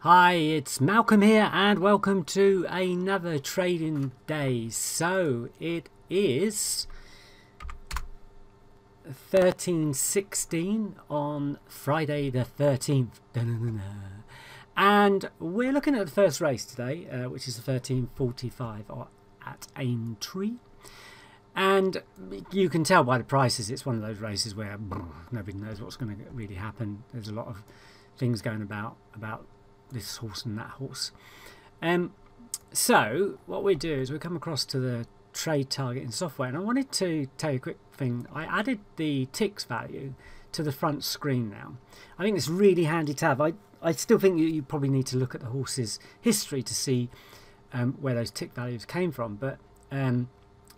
Hi, it's Malcolm here, and welcome to another trading day. So it is 13:16 on Friday the 13th. Da-na-na-na. And we're looking at the first race today, which is 13:45 at Aintree. And you can tell by the prices, it's one of those races where nobody knows what's going to really happen. There's a lot of things going about this horse and that horse. So what we do is we come across to the trade targeting software, and I wanted to tell you a quick thing. I added the ticks value to the front screen now. I think it's really handy to have. I still think you probably need to look at the horse's history to see where those tick values came from, but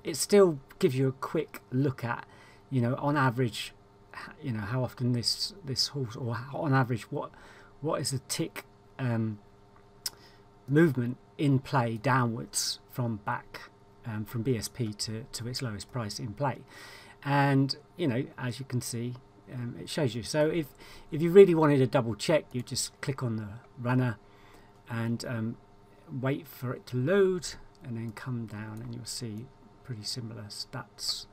it still gives you a quick look at, on average, how often this horse, or on average what is the tick movement in play downwards from from BSP to its lowest price in play. And as you can see, it shows you. So if you really wanted a double check, you just click on the runner and wait for it to load, and then come down and you'll see pretty similar stats.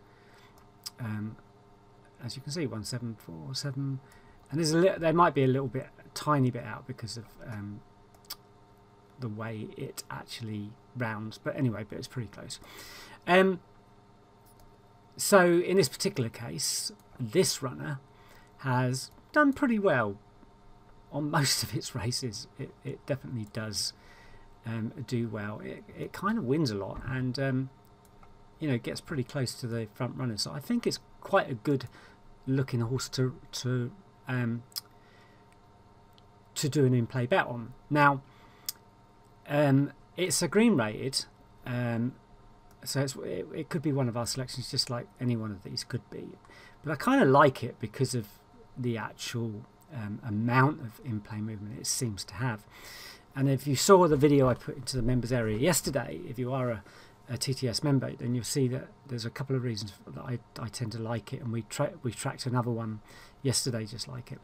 As you can see, 1747, and there might be a tiny bit out because of the way it actually rounds, but it's pretty close. So in this particular case, this runner has done pretty well on most of its races. It definitely does do well. It kind of wins a lot, and gets pretty close to the front runner. So I think it's quite a good looking horse to do an in-play bet on. Now, it's a green rated, so it could be one of our selections, just like any one of these could be. But I kind of like it because of the actual amount of in-play movement it seems to have. And if you saw the video I put into the members area yesterday, if you are a TTS member, then you'll see that there's a couple of reasons that I tend to like it, and we tracked another one yesterday just like it.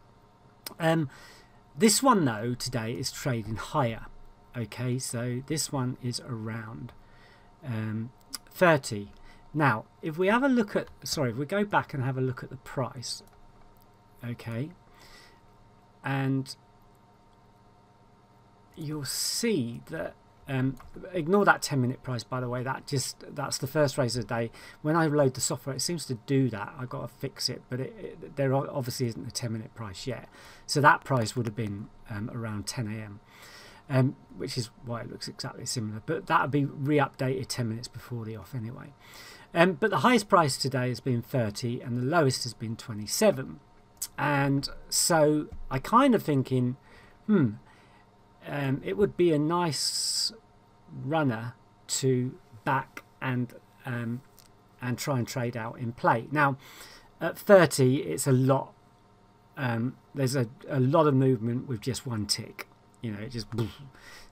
This one though today is trading higher. Okay, so this one is around 30. Now if we have a look at, if we go back and have a look at the price, okay, and you'll see that ignore that 10-minute price, by the way. That's the first race of the day. When I load the software, it seems to do that. I've got to fix it, but there obviously isn't a 10-minute price yet. So that price would have been around 10 a.m, which is why it looks exactly similar. But that would be re-updated 10 minutes before the off anyway. But the highest price today has been 30, and the lowest has been 27. And so I kind of thinking, it would be a nice runner to back and try and trade out in play. Now at 30, it's a lot. There's a lot of movement with just one tick. It just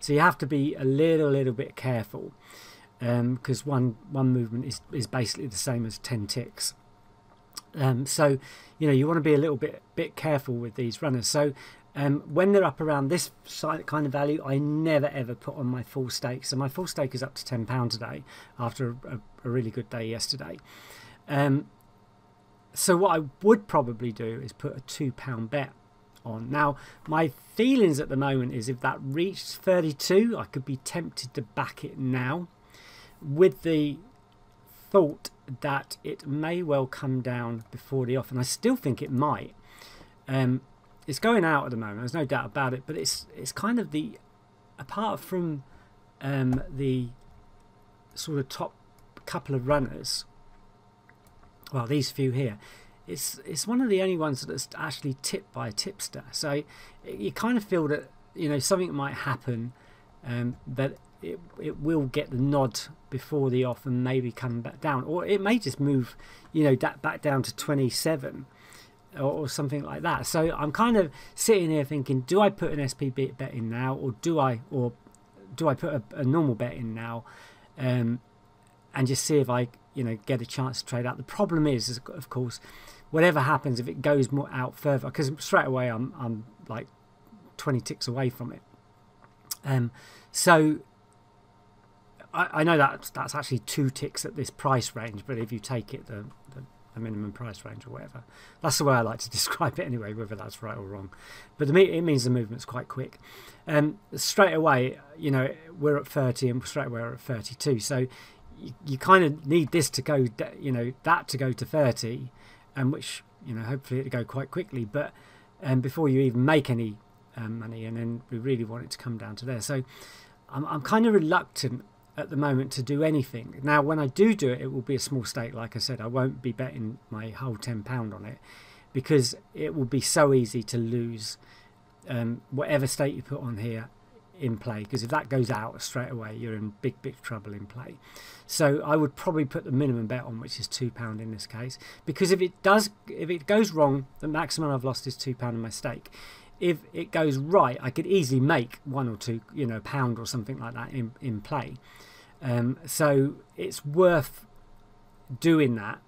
so you have to be a little bit careful, because one movement is basically the same as 10 ticks. So you want to be a little bit careful with these runners. So when they're up around this kind of value, I never ever put on my full stake. So my full stake is up to £10 today after a really good day yesterday. So what I would probably do is put a £2 bet on. Now my feelings at the moment is if that reached 32, I could be tempted to back it now, with the thought that it may well come down before the off, and I still think it might. It's going out at the moment, there's no doubt about it, but it's kind of apart from the sort of top couple of runners, well, these few here, it's one of the only ones that's actually tipped by a tipster. So you kind of feel that something might happen, that it will get the nod before the off and maybe come back down, or it may just move back down to 27 or something like that. So I'm kind of sitting here thinking, do I put an SPB bet in now, or do I put a normal bet in now, and just see if I get a chance to trade out. The problem is of course, whatever happens, if it goes more out further, because straight away I'm like 20 ticks away from it, So I know that's actually 2 ticks at this price range, but if you take it the minimum price range or whatever, that's the way I like to describe it anyway, whether that's right or wrong. But it means the movement's quite quick. Straight away, you know, we're at 30 and straight away we're at 32. So you kind of need this to go, you know, that to go to 30, and which, you know, hopefully it'll go quite quickly. But before you even make any money, and then we really want it to come down to there. So I'm kind of reluctant at the moment to do anything. Now when I do it, it will be a small stake. Like I said, I won't be betting my whole £10 on it, because it will be so easy to lose whatever stake you put on here in play, because if that goes out straight away, you're in big trouble in play. So I would probably put the minimum bet on, which is £2 in this case, because if it goes wrong, the maximum I've lost is £2 in my stake. If it goes right, I could easily make 1 or 2, you know, £1 or something like that in play. So it's worth doing that.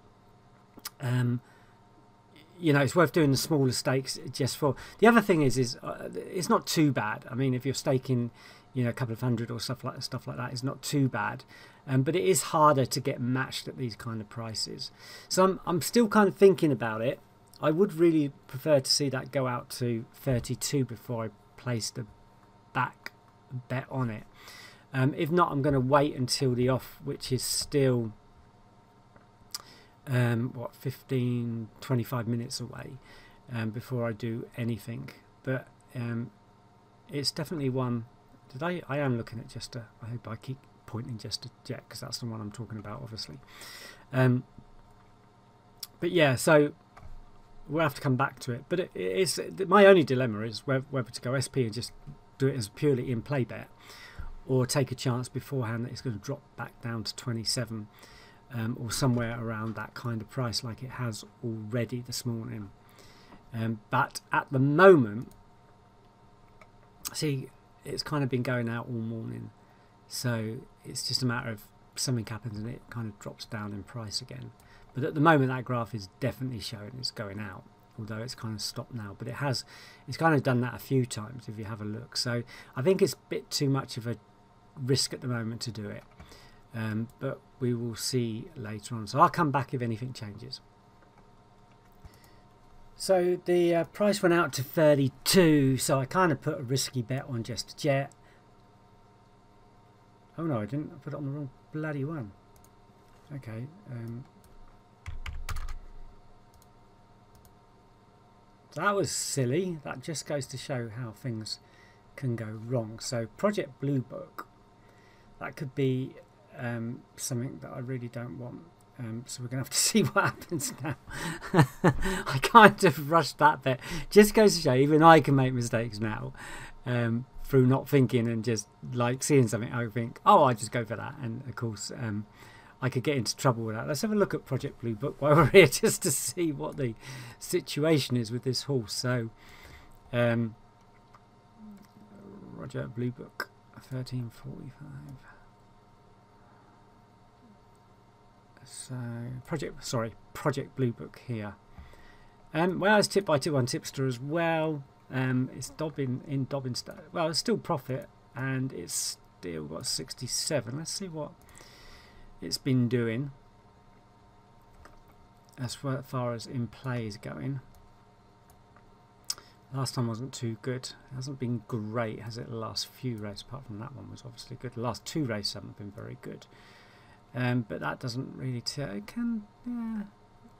You know, it's worth doing the smaller stakes just for. The other thing is it's not too bad. I mean, if you're staking, you know, a couple of hundred or stuff like that, it's not too bad. But it is harder to get matched at these kind of prices. So I'm still kind of thinking about it. I would really prefer to see that go out to 32 before I place the back bet on it. If not, I'm going to wait until the off, which is still 15-25 minutes away, before I do anything. But it's definitely one that I am looking at. I hope I keep pointing just to Jet, because that's the one I'm talking about, obviously. But yeah, so we'll have to come back to it. But it's my only dilemma is whether to go SP and just do it as purely in play bet, or take a chance beforehand that it's going to drop back down to 27, or somewhere around that kind of price like it has already this morning. But at the moment, see, it's kind of been going out all morning, so it's just a matter of something happens and it kind of drops down in price again. But at the moment, that graph is definitely showing it's going out, although it's kind of stopped now. But it's kind of done that a few times if you have a look. So I think it's a bit too much of a risk at the moment to do it. But we will see later on. So I'll come back if anything changes. So the price went out to 32. So I kind of put a risky bet on Just Jet. Oh no, I didn't. I put it on the wrong bloody one. Okay. That was silly. That just goes to show how things can go wrong. So Project Blue Book, that could be something that I really don't want. So we're going to have to see what happens now. I kind of rushed that bit. Just goes to show even I can make mistakes now, through not thinking and just like seeing something. I think, oh, I just go for that. And of course, I could get into trouble with that. Let's have a look at Project Blue Book while we're here, just to see what the situation is with this horse. So, Project Blue Book, 1345. So, Project Blue Book here. Well, it's tipped by 2-1 tipster as well. It's in Dobbin. Well, it's still profit, and it's still got 67. Let's see what it's been doing as far as in play is going. Last time wasn't too good. It hasn't been great, has it? The last few races, apart from that one, was obviously good. The last 2 races haven't been very good. But that doesn't really tell.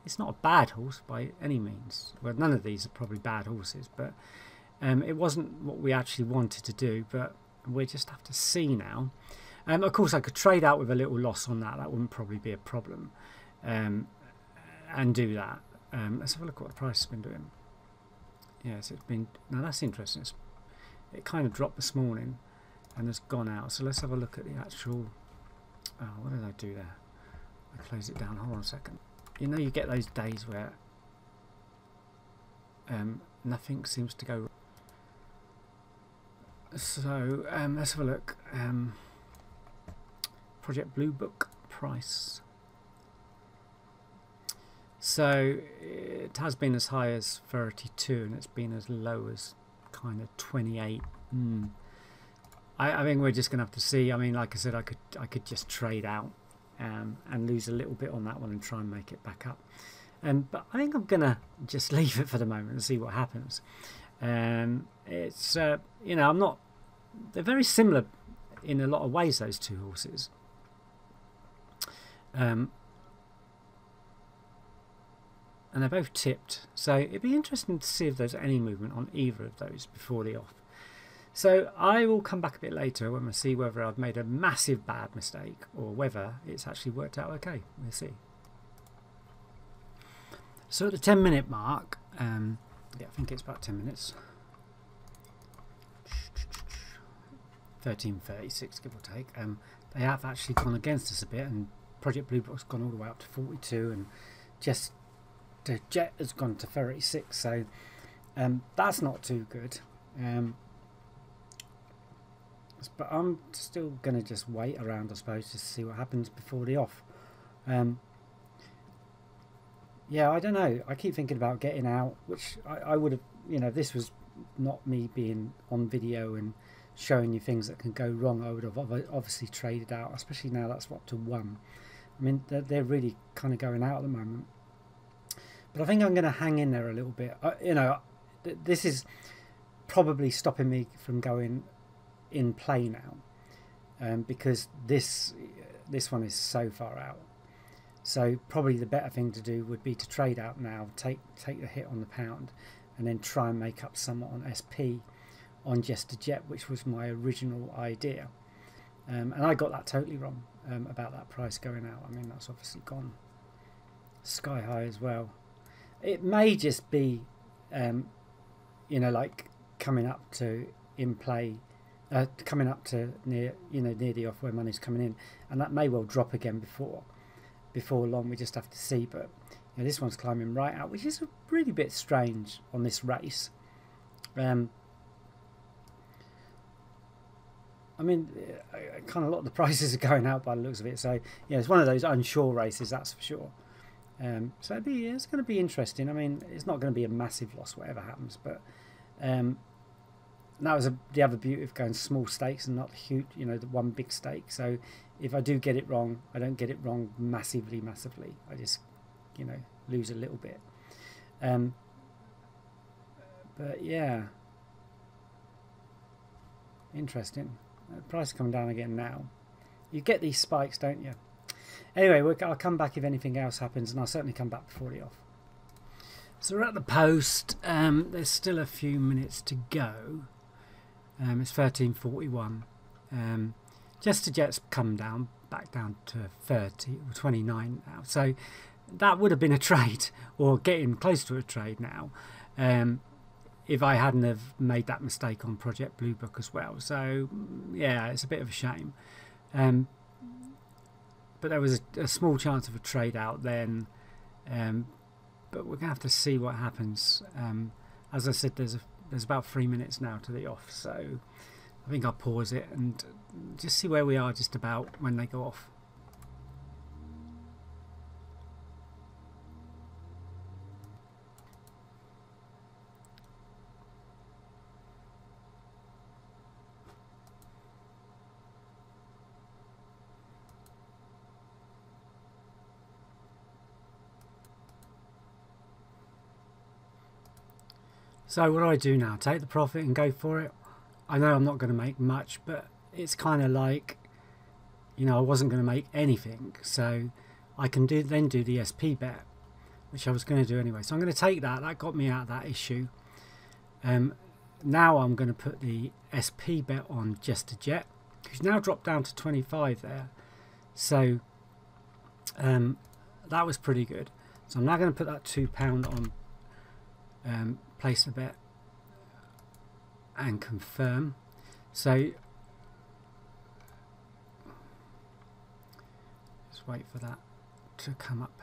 It's not a bad horse by any means. Well, none of these are probably bad horses, but it wasn't what we actually wanted to do. But we just have to see now. Of course, I could trade out with a little loss on that. That wouldn't probably be a problem, and do that. Let's have a look at what the price has been doing. Yes, it's been. Now that's interesting. It kind of dropped this morning and has gone out. So let's have a look at the actual. Oh, what did I do there? I closed it down. Hold on a second. You know, you get those days where nothing seems to go. So let's have a look. Project Blue Book price. So it has been as high as 32 and it's been as low as kind of 28. I think we're just gonna have to see. I mean, like I said, I could just trade out and lose a little bit on that one and try and make it back up. But I think I'm gonna just leave it for the moment and see what happens. It's you know, I'm not. They're very similar in a lot of ways, those two horses. And they're both tipped, so it'd be interesting to see if there's any movement on either of those before the off. So I will come back a bit later when we see whether I've made a massive bad mistake or whether it's actually worked out okay. We'll see. So at the 10-minute mark, yeah, I think it's about 10 minutes. 13:36, give or take. They have actually gone against us a bit, and Project Blue Book's gone all the way up to 42, and just the Jet has gone to 36. So that's not too good. But I'm still going to just wait around, I suppose, just to see what happens before the off. Yeah, I don't know. I keep thinking about getting out, which I would have, you know, if this was not me being on video and showing you things that can go wrong, I would have obviously traded out, especially now that's what to 1. I mean, they're really kind of going out at the moment. But I think I'm going to hang in there a little bit. You know, this is probably stopping me from going in play now, because this one is so far out. So probably the better thing to do would be to trade out now, take the hit on the pound, and then try and make up some on SP on Just a Jet, which was my original idea. And I got that totally wrong about that price going out. I mean, that's obviously gone sky high as well. It may just be, you know, like coming up to in play. Coming up to near the off where money's coming in, and that may well drop again before long. We just have to see. But you know, this one's climbing right out, which is a really bit strange on this race. I mean, kind of a lot of the prices are going out by the looks of it. So yeah, it's one of those unsure races, that's for sure. So it's going to be interesting. I mean, it's not going to be a massive loss whatever happens, but. That was the other beauty of going small stakes and not huge, you know, the one big stake. So if I do get it wrong, I don't get it wrong massively. I just, you know, lose a little bit. But yeah, interesting. The price is coming down again now. You get these spikes, don't you? Anyway, I'll come back if anything else happens, and I'll certainly come back before the off. So we're at the post. There's still a few minutes to go. It's 13:41. Just a Jet's come down, back down to 30 or 29 now. So that would have been a trade, or getting close to a trade now, if I hadn't have made that mistake on Project Blue Book as well. So yeah, it's a bit of a shame. But there was a small chance of a trade out then. But we're gonna have to see what happens. As I said, there's about 3 minutes now to the off, so I think I'll pause it and just see where we are just about when they go off. So what do I do now? Take the profit and go for it? I know I'm not going to make much, but it's kind of like, you know, I wasn't going to make anything. So I can then do the SP bet, which I was going to do anyway. So I'm going to take that. That got me out of that issue. Now I'm going to put the SP bet on Just a Jet, who's now dropped down to 25 there. So that was pretty good. So I'm now going to put that £2 on place the bet and confirm. So just wait for that to come up.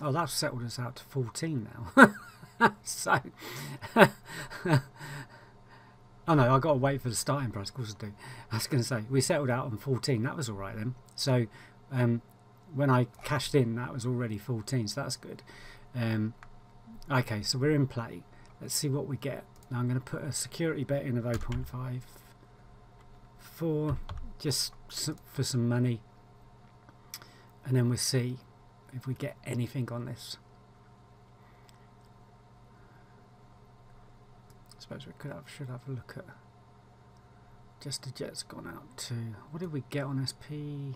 Oh, that's settled us out to 14 now. So oh no, I've got to wait for the starting price. Of course I do. I was going to say, we settled out on 14. That was all right then. So when I cashed in, that was already 14, so that's good. Okay, so we're in play. Let's see what we get. Now I'm going to put a security bet in of 0.54 just for some money, and then we'll see if we get anything on this. I suppose we should have a look at just the Jet's gone out to, what did we get on SP?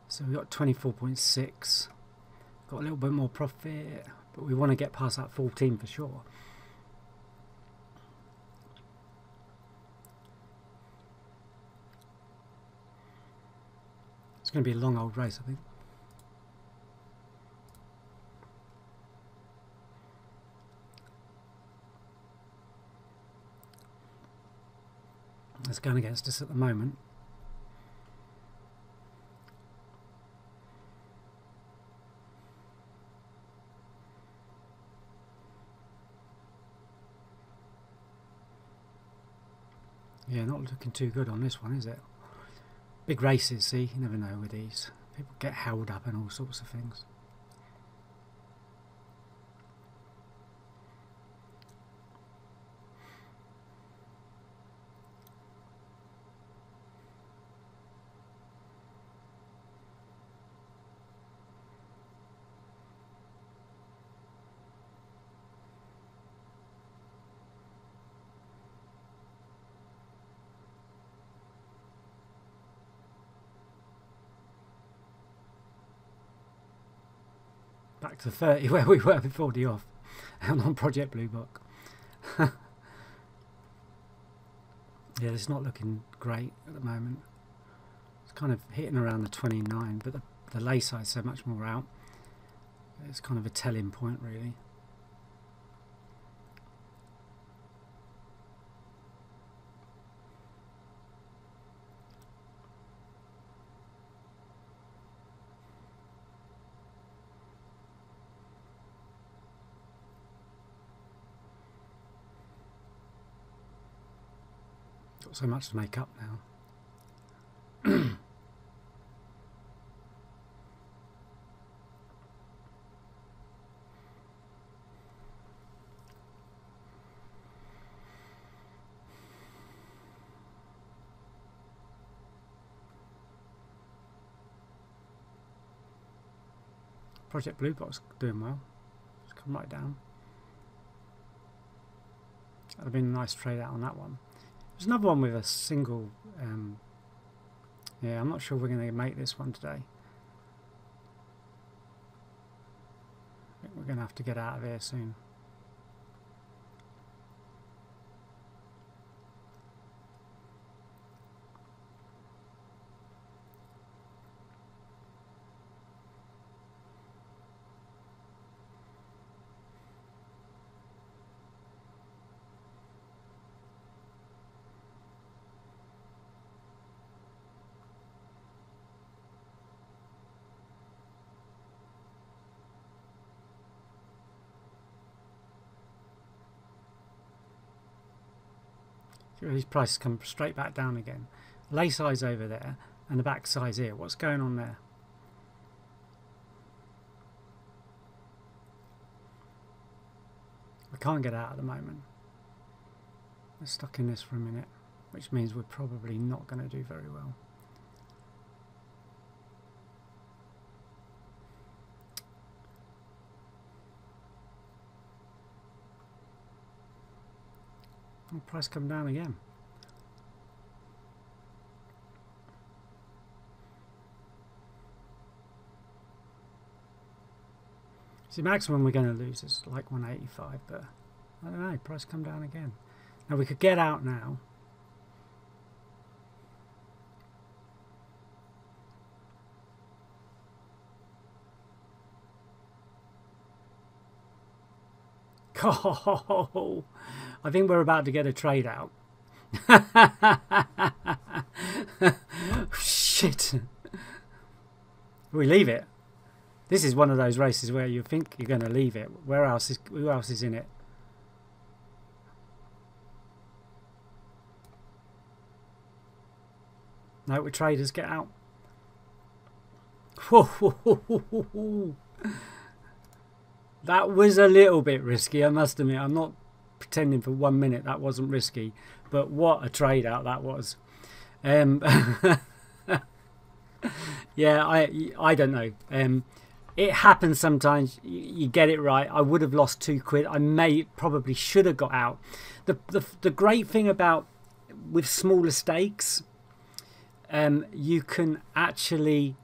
So we got 24.6, got a little bit more profit, but we want to get past that 14 for sure. It's going to be a long old race, I think. It's going against us at the moment. Yeah, not looking too good on this one, is it? Big races, see, you never know with these. People get held up and all sorts of things. Back to 30 where we were before the off and on Project Blue Book. Yeah, it's not looking great at the moment. It's kind of hitting around the 29, but the lay side's so much more out. It's kind of a telling point, really. Got so much to make up now. Project Blue Box doing well. It's come right down. That'd have been a nice trade out on that one. There's another one with a single. Yeah, I'm not sure we're going to make this one today. I think we're going to have to get out of here soon. These prices come straight back down again. Lay size over there and the back size here. What's going on there? We can't get out at the moment. We're stuck in this for a minute, which means we're probably not going to do very well. The price come down again. See, maximum we're going to lose is like 185, but I don't know, price come down again. Now we could get out now. Oh, I think we're about to get a trade out. Shit. We leave it. This is one of those races where you think you're going to leave it. Who else is in it? No, we traders, get out. That was a little bit risky, I must admit. I'm not pretending for 1 minute that wasn't risky, but what a trade out that was. Yeah, I don't know. It happens sometimes. You get it right. I would have lost £2. I probably should have got out. The great thing about with smaller stakes, you can actually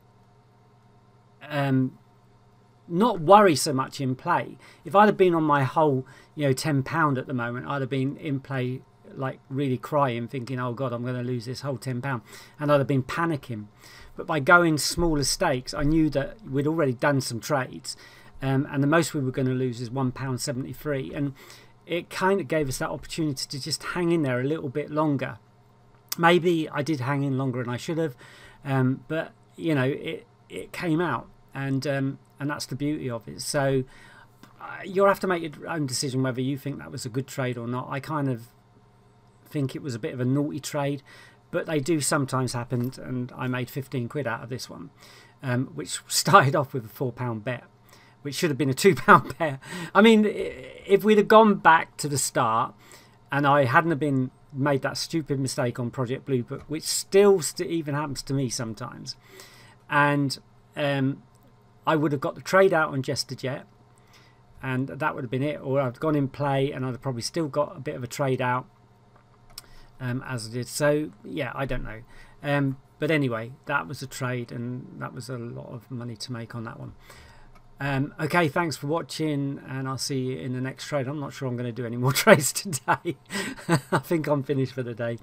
not worry so much in play. If I'd have been on my whole, £10 at the moment, I'd have been in play like really crying, thinking, oh God, I'm going to lose this whole £10, and I'd have been panicking. But by going smaller stakes, I knew that we'd already done some trades, and the most we were going to lose is £1.73, and it kind of gave us that opportunity to just hang in there a little bit longer. Maybe I did hang in longer than I should have, but it came out, and that's the beauty of it. So you'll have to make your own decision whether you think that was a good trade or not. I kind of think it was a bit of a naughty trade, but they do sometimes happen, and I made £15 out of this one, which started off with a £4 bet, which should have been a £2 bet. I mean, if we'd have gone back to the start and I hadn't have been made that stupid mistake on Project Blue Book, which still even happens to me sometimes, and I would have got the trade out on Jester Jet, and that would have been it. Or I'd gone in play and I'd have probably still got a bit of a trade out, as I did. So yeah, I don't know, but anyway, that was a trade, and that was a lot of money to make on that one. Okay, thanks for watching, and I'll see you in the next trade. I'm not sure I'm going to do any more trades today. I think I'm finished for the day.